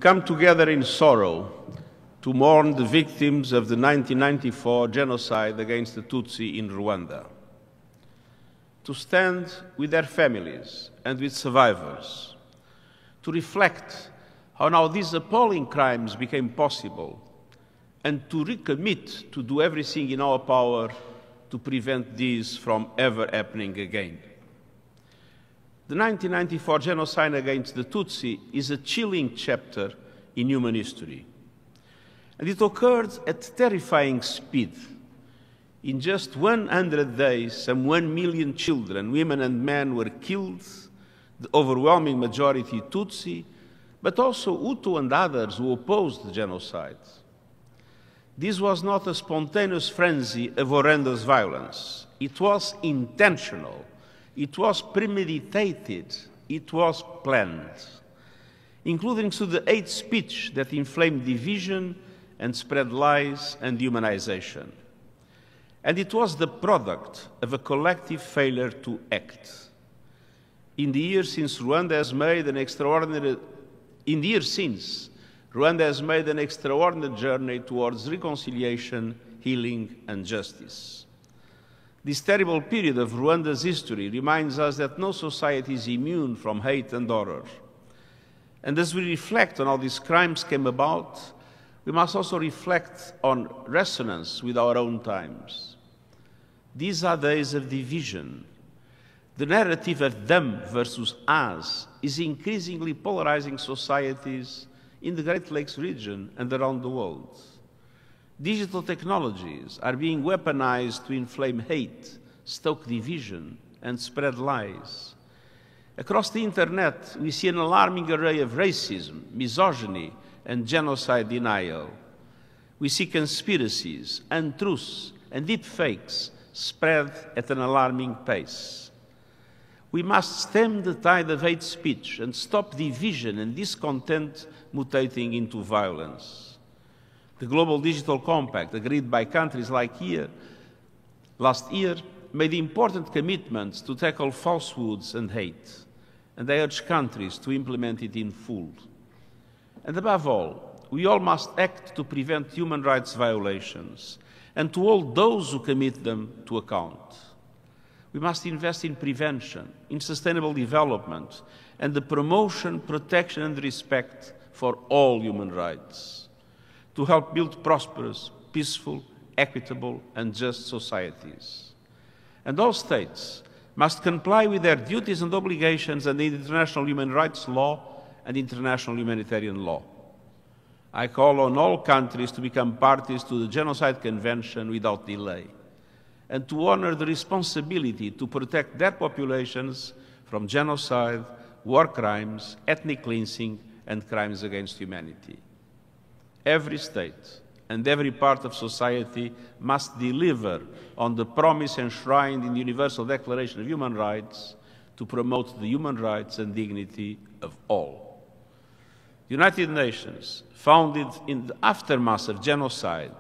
come together in sorrow to mourn the victims of the 1994 genocide against the Tutsi in Rwanda, to stand with their families and with survivors, to reflect how now these appalling crimes became possible, and to recommit to do everything in our power to prevent these from ever happening again. The 1994 genocide against the Tutsi is a chilling chapter in human history. And it occurred at terrifying speed. In just 100 days, some 1 million children, women and men were killed, the overwhelming majority Tutsi, but also Hutu and others who opposed the genocide. This was not a spontaneous frenzy of horrendous violence. It was intentional. It was premeditated. It was planned, including through the hate speech that inflamed division and spread lies and dehumanization. And it was the product of a collective failure to act. In the years since Rwanda has made an extraordinary journey towards reconciliation, healing, and justice. This terrible period of Rwanda's history reminds us that no society is immune from hate and horror. And as we reflect on how these crimes came about, we must also reflect on resonance with our own times. These are days of division. The narrative of them versus us is increasingly polarizing societies in the Great Lakes region and around the world. Digital technologies are being weaponized to inflame hate, stoke division, and spread lies. Across the internet, we see an alarming array of racism, misogyny, and genocide denial. We see conspiracies, untruths, and deepfakes spread at an alarming pace. We must stem the tide of hate speech and stop division and discontent mutating into violence. The Global Digital Compact, agreed by countries like last year, made important commitments to tackle falsehoods and hate, and they urge countries to implement it in full. And above all, we all must act to prevent human rights violations and to hold those who commit them to account. We must invest in prevention, in sustainable development, and the promotion, protection, and respect for all human rights, to help build prosperous, peaceful, equitable, and just societies. And all states must comply with their duties and obligations under international human rights law and international humanitarian law. I call on all countries to become parties to the Genocide Convention without delay, and to honor the responsibility to protect their populations from genocide, war crimes, ethnic cleansing, and crimes against humanity. Every state and every part of society must deliver on the promise enshrined in the Universal Declaration of Human Rights to promote the human rights and dignity of all. The United Nations, founded in the aftermath of genocide,